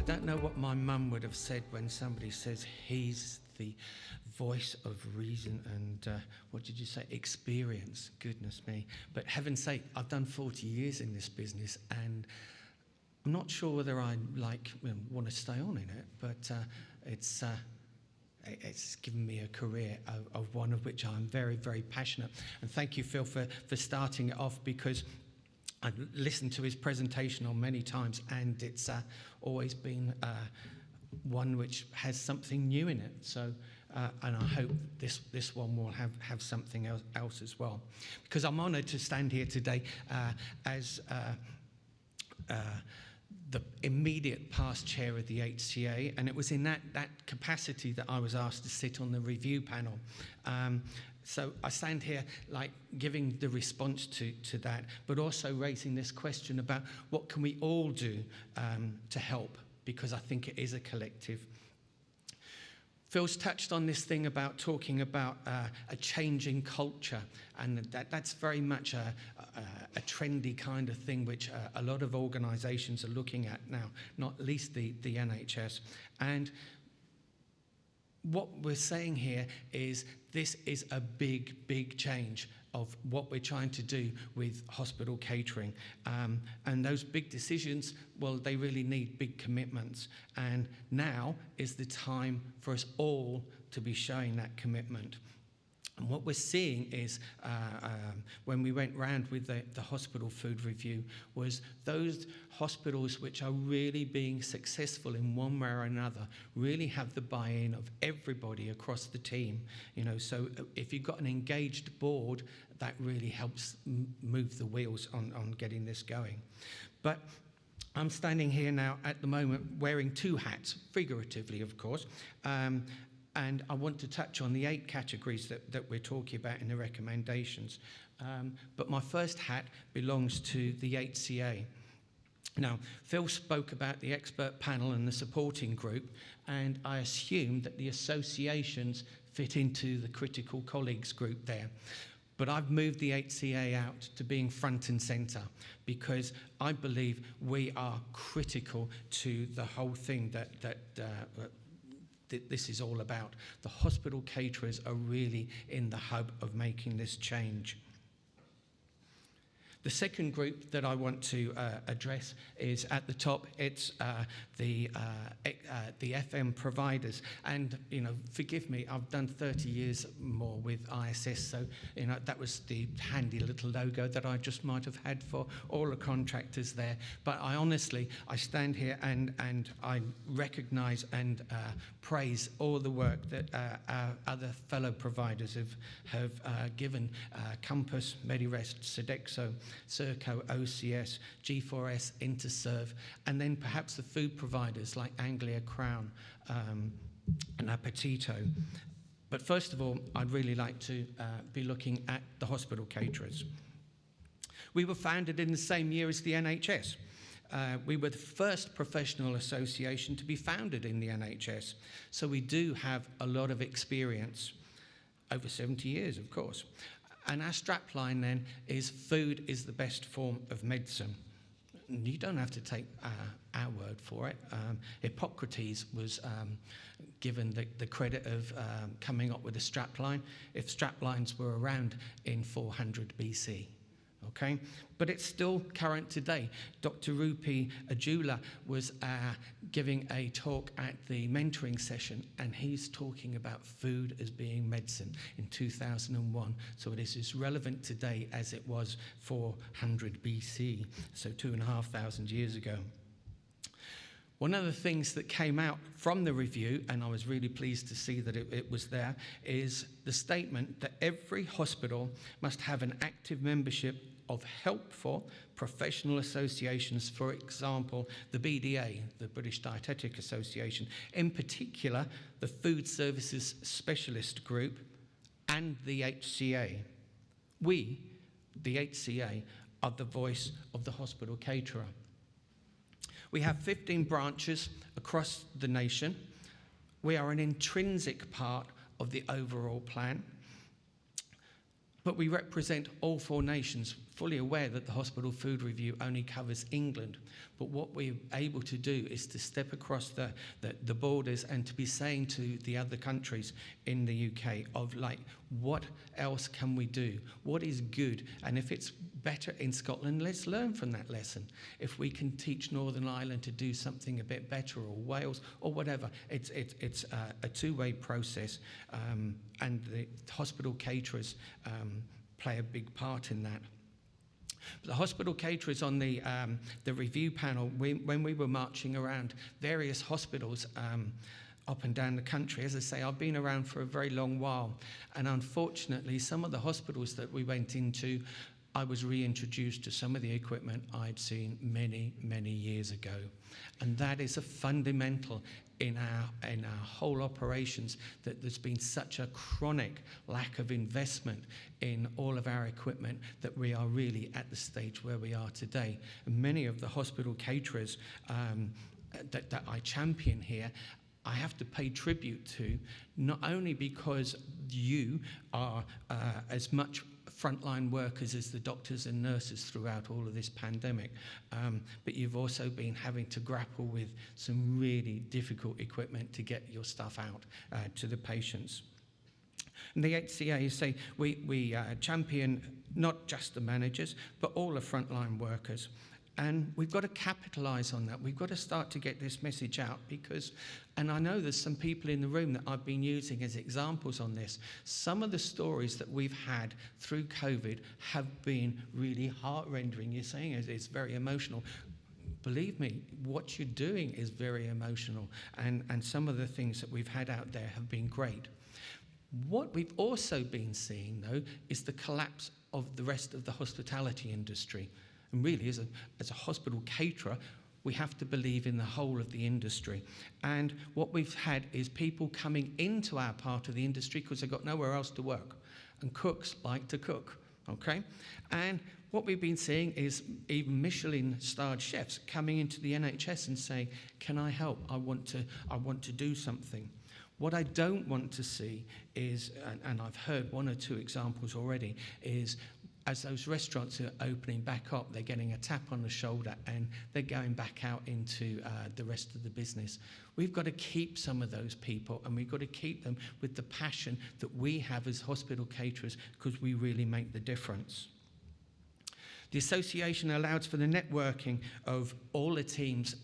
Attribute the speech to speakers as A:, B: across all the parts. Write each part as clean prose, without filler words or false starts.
A: don't know what my mum would have said when somebody says he's the voice of reason and, what did you say, experience, goodness me. But heaven's sake, I've done 40 years in this business and I'm not sure whether I want to stay on in it, but it's given me a career of one of which I'm very, very passionate. And thank you, Phil, for starting it off, because I've listened to his presentation on many times, and it's always been one which has something new in it. So, and I hope this one will have something else as well. Because I'm honoured to stand here today as the immediate past chair of the HCA, and it was in that capacity that I was asked to sit on the review panel. So I stand here giving the response to that, but also raising this question about what can we all do to help, because I think it is a collective. Phil's touched on this thing about talking about a changing culture, and that's very much a trendy kind of thing which a lot of organisations are looking at now, not least the NHS. And what we're saying here is this is a big, big change of what we're trying to do with hospital catering. And those big decisions, well, they really need big commitments. And now is the time for us all to be showing that commitment. And what we're seeing is, when we went round with the hospital food review, was those hospitals which are really being successful in one way or another really have the buy-in of everybody across the team. You know, so if you've got an engaged board, that really helps move the wheels on getting this going. But I'm standing here now at the moment wearing two hats, figuratively, of course. And I want to touch on the 8 categories that we're talking about in the recommendations. But my first hat belongs to the HCA. Now, Phil spoke about the expert panel and the supporting group, and I assume that the associations fit into the critical colleagues group there. But I've moved the HCA out to being front and centre, because I believe we are critical to the whole thing that this is all about. The hospital caterers are really in the hub of making this change. The second group that I want to address is at the top. It's the FM providers, and forgive me, I've done 30 years more with ISS, so that was the handy little logo that I just might have had for all the contractors there. But I honestly stand here and I recognise and praise all the work that our other fellow providers have given: Compass, Medirest, Sodexo, Serco, OCS, G4S, Interserve, and then perhaps the food providers like Anglia Crown and Appetito. But first of all, I'd really like to be looking at the hospital caterers. We were founded in the same year as the NHS. We were the first professional association to be founded in the NHS, so we do have a lot of experience, over 70 years, of course. And our strapline then is food is the best form of medicine. You don't have to take our word for it. Hippocrates was given the credit of coming up with a strapline, if straplines were around in 400 BC. Okay, but it's still current today. Dr. Rupi Ajula was giving a talk at the mentoring session, and he's talking about food as being medicine in 2001. So it is as relevant today as it was 400 BC, so 2,500 years ago. One of the things that came out from the review, and I was really pleased to see that it was there, is the statement that every hospital must have an active membership of helpful professional associations, for example, the BDA, the British Dietetic Association, in particular, the Food Services Specialist Group and the HCA. We, the HCA, are the voice of the hospital caterer. We have 15 branches across the nation. We are an intrinsic part of the overall plan, but we represent all 4 nations fully aware that the Hospital Food Review only covers England, but what we're able to do is to step across the borders and to be saying to the other countries in the UK of like, what else can we do? What is good? And if it's better in Scotland, let's learn from that lesson. If we can teach Northern Ireland to do something a bit better, or Wales, or whatever, it's a two-way process, and the hospital caterers play a big part in that. The hospital caterers on the review panel, when we were marching around various hospitals up and down the country, as I say, I've been around for a very long while, and unfortunately some of the hospitals that we went into, I was reintroduced to some of the equipment I'd seen many, many years ago. And that is a fundamental in our whole operations, that there's been such a chronic lack of investment in all of our equipment that we are really at the stage where we are today. And many of the hospital caterers that I champion here, I have to pay tribute to, not only because you are as much frontline workers as the doctors and nurses throughout all of this pandemic, but you've also been having to grapple with some really difficult equipment to get your stuff out to the patients. And the HCA say we champion not just the managers, but all the frontline workers. And we've got to capitalise on that. We've got to start to get this message out because, and I know there's some people in the room that I've been using as examples on this. Some of the stories that we've had through COVID have been really heart-rending. You're saying it's very emotional. Believe me, what you're doing is very emotional. And some of the things that we've had out there have been great. What we've also been seeing, though, is the collapse of the rest of the hospitality industry. And really, as a hospital caterer, we have to believe in the whole of the industry. And what we've had is people coming into our part of the industry because they've got nowhere else to work. And cooks like to cook, okay? And what we've been seeing is even Michelin-starred chefs coming into the NHS and saying, can I help? I want to do something. What I don't want to see is, and I've heard one or two examples already, is as those restaurants are opening back up, they're getting a tap on the shoulder and they're going back out into the rest of the business. We've got to keep some of those people, and we've got to keep them with the passion that we have as hospital caterers, because we really make the difference. The association allows for the networking of all the teams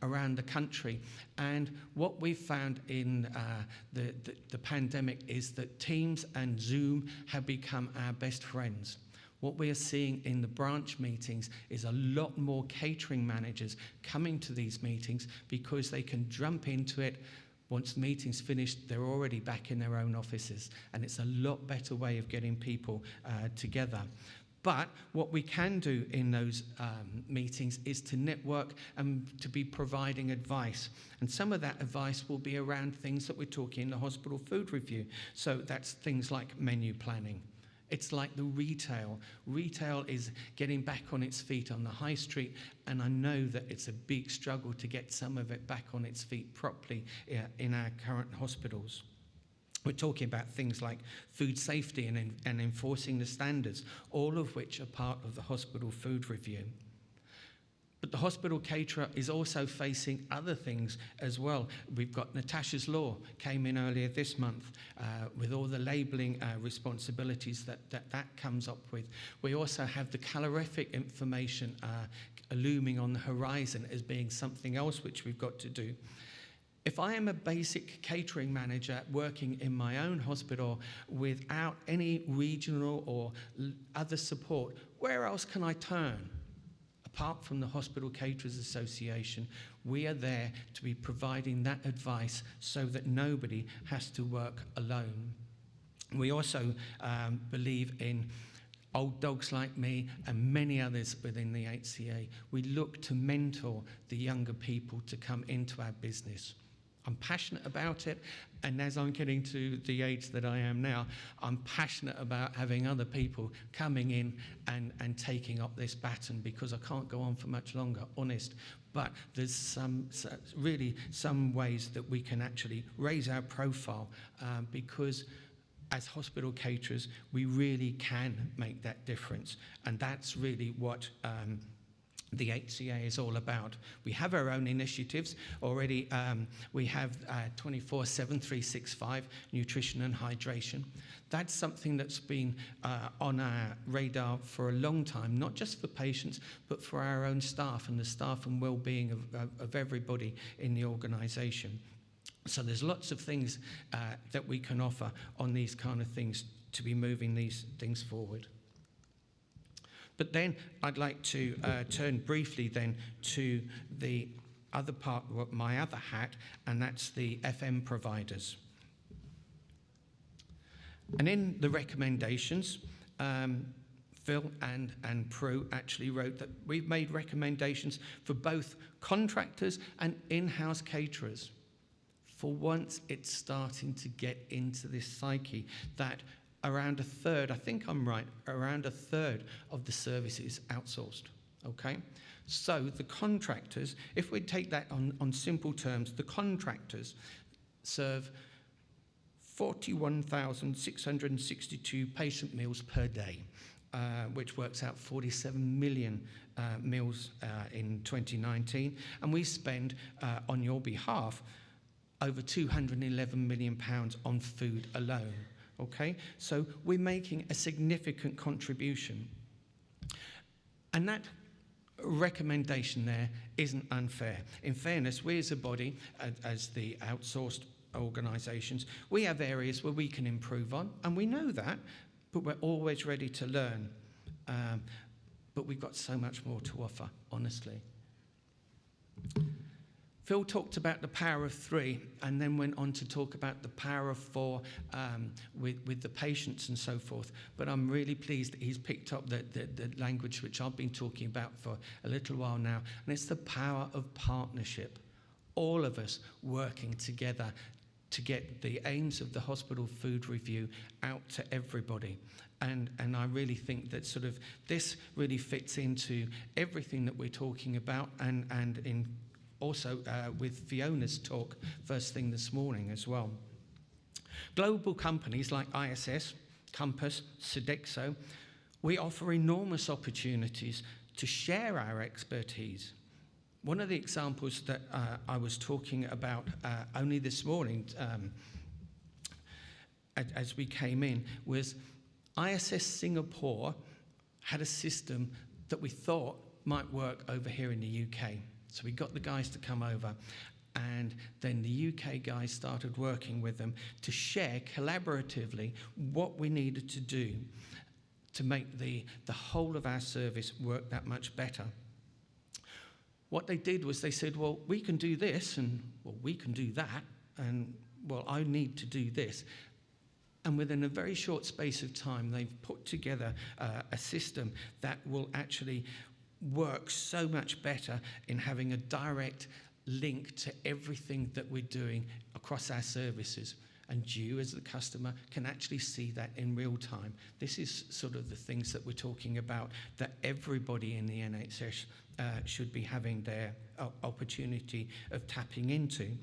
A: around the country. And what we've found in the pandemic is that Teams and Zoom have become our best friends. What we are seeing in the branch meetings is a lot more catering managers coming to these meetings because they can jump into it. Once the meeting's finished, they're already back in their own offices, and it's a lot better way of getting people together. But what we can do in those meetings is to network and to be providing advice. And some of that advice will be around things that we're talking in the hospital food review. So that's things like menu planning. It's like the retail. Retail is getting back on its feet on the high street, and I know that it's a big struggle to get some of it back on its feet properly in our current hospitals. We're talking about things like food safety and enforcing the standards, all of which are part of the hospital food review. But the hospital caterer is also facing other things as well. We've got Natasha's Law came in earlier this month with all the labelling responsibilities that comes up with. We also have the calorific information looming on the horizon as being something else which we've got to do. If I am a basic catering manager working in my own hospital without any regional or other support, where else can I turn? Apart from the Hospital Caterers Association, we are there to be providing that advice so that nobody has to work alone. We also believe in Old Dogs Like Me and many others within the HCA. We look to mentor the younger people to come into our business. I'm passionate about it, and as I'm getting to the age that I am now, I'm passionate about having other people coming in and taking up this baton, because I can't go on for much longer, honest. But there's really some ways that we can actually raise our profile, because as hospital caterers, we really can make that difference. And that's really what the HCA is all about. We have our own initiatives already. We have 24/7, 365 nutrition and hydration. That's something that's been on our radar for a long time, not just for patients, but for our own staff and the staff and well-being of everybody in the organisation. So there's lots of things that we can offer on these kind of things to be moving these things forward. But then I'd like to turn briefly then to the other part, my other hat, and that's the FM providers. And in the recommendations, Phil and Prue actually wrote that we've made recommendations for both contractors and in-house caterers. For once, it's starting to get into this psyche that around a third, I think I'm right, around a third of the service is outsourced, okay? So the contractors, if we take that on simple terms, the contractors serve 41,662 patient meals per day, which works out 47 million meals in 2019. And we spend, on your behalf, over £211 million on food alone. Okay, so we're making a significant contribution. And that recommendation there isn't unfair. In fairness, we as a body, as the outsourced organisations, we have areas where we can improve on, and we know that, but we're always ready to learn. But we've got so much more to offer, honestly. Phil talked about the power of 3 and then went on to talk about the power of 4 with the patients and so forth. But I'm really pleased that he's picked up the language which I've been talking about for a little while now, and it's the power of partnership. All of us working together to get the aims of the hospital food review out to everybody. And I really think that sort of this really fits into everything that we're talking about, and in also with Fiona's talk first thing this morning as well. Global companies like ISS, Compass, Sodexo, we offer enormous opportunities to share our expertise. One of the examples that I was talking about only this morning as we came in was ISS Singapore had a system that we thought might work over here in the UK. So we got the guys to come over, and then the UK guys started working with them to share collaboratively what we needed to do to make the whole of our service work that much better. What they did was they said, well, we can do this, and well, we can do that, and well, I need to do this. And within a very short space of time, they've put together a system that will actually work so much better in having a direct link to everything that we're doing across our services. And you, as the customer, can actually see that in real time. This is sort of the things that we're talking about that everybody in the NHS should be having their opportunity of tapping into.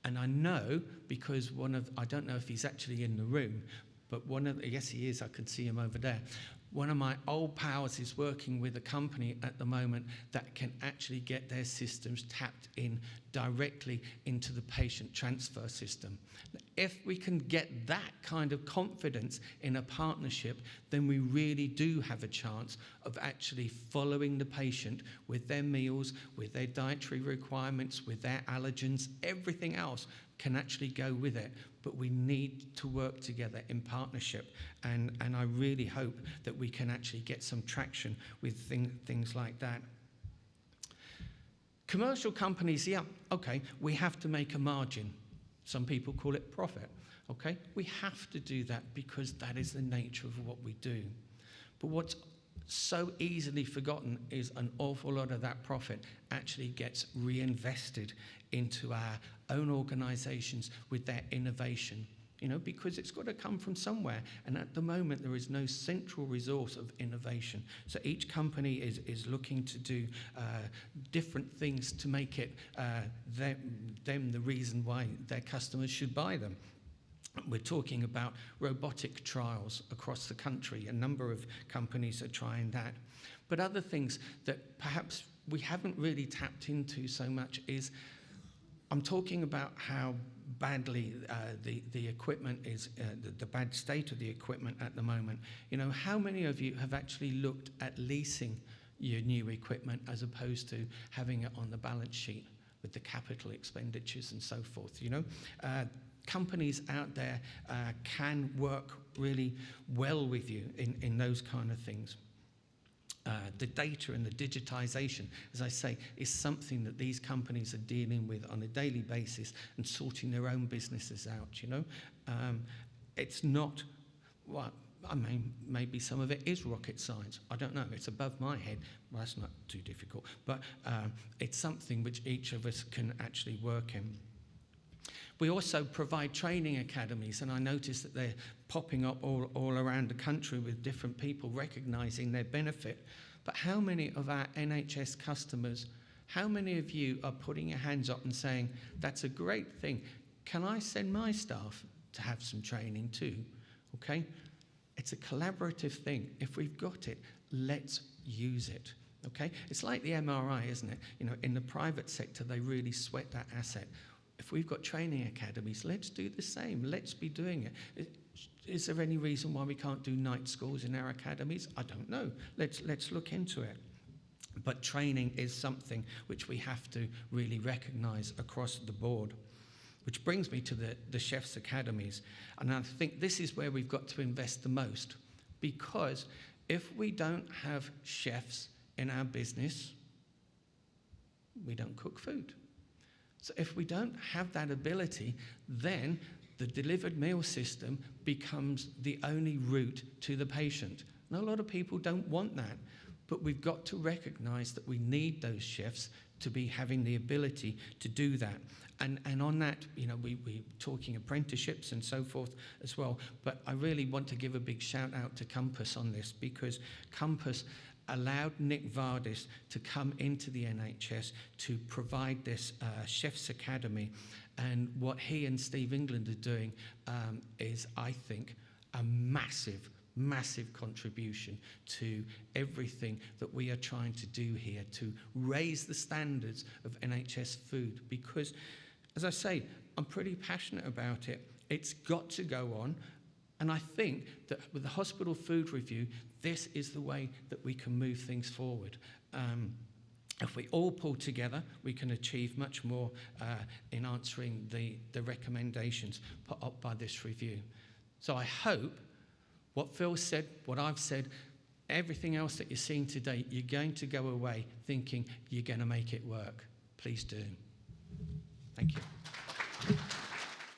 A: And I know, because I don't know if he's actually in the room, but yes he is, I can see him over there. One of my old pals is working with a company at the moment that can actually get their systems tapped in directly into the patient transfer system. If we can get that kind of confidence in a partnership, then we really do have a chance of actually following the patient with their meals, with their dietary requirements, with their allergens. Everything else can actually go with it, but we need to work together in partnership, and I really hope that we can actually get some traction with things like that. Commercial companies, yeah, okay, we have to make a margin. Some people call it profit, okay? We have to do that because that is the nature of what we do. But what's so easily forgotten is an awful lot of that profit actually gets reinvested into our own organisations with their innovation, because it's got to come from somewhere. And at the moment, there is no central resource of innovation. So each company is looking to do different things to make it them the reason why their customers should buy them. We're talking about robotic trials across the country. A number of companies are trying that. But other things that perhaps we haven't really tapped into so much is, I'm talking about how badly the equipment is, the bad state of the equipment at the moment. You know, how many of you have actually looked at leasing your new equipment as opposed to having it on the balance sheet with the capital expenditures and so forth, you know? Companies out there can work really well with you in those kind of things. The data and the digitization, as I say, is something that these companies are dealing with on a daily basis and sorting their own businesses out, you know. It's not, well, I mean, maybe some of it is rocket science. I don't know. It's above my head. Well, that's not too difficult. But it's something which each of us can actually work in. We also provide training academies, and I notice that they're popping up all around the country with different people recognizing their benefit. But how many of our NHS customers, how many of you are putting your hands up and saying, that's a great thing. Can I send my staff to have some training too? Okay? It's a collaborative thing. If we've got it, let's use it. Okay? It's like the MRI, isn't it? You know, in the private sector, they really sweat that asset. If we've got training academies, let's do the same. Let's be doing it. Is there any reason why we can't do night schools in our academies? I don't know. Let's look into it. But training is something which we have to really recognise across the board. Which brings me to the chefs' academies. And I think this is where we've got to invest the most. Because if we don't have chefs in our business, we don't cook food. So if we don't have that ability, then the delivered meal system becomes the only route to the patient. And a lot of people don't want that, but we've got to recognise that we need those chefs to be having the ability to do that. And on that, you know, we're talking apprenticeships and so forth as well, but I really want to give a big shout out to Compass on this, because Compass allowed Nick Vardis to come into the NHS to provide this Chef's Academy. And what he and Steve England are doing is, I think, a massive, massive contribution to everything that we are trying to do here to raise the standards of NHS food. Because, as I say, I'm pretty passionate about it. It's got to go on. And I think that with the hospital food review, this is the way that we can move things forward. If we all pull together, we can achieve much more in answering the recommendations put up by this review. So I hope what Phil said, what I've said, everything else that you're seeing today, you're going to go away thinking you're going to make it work. Please do. Thank you.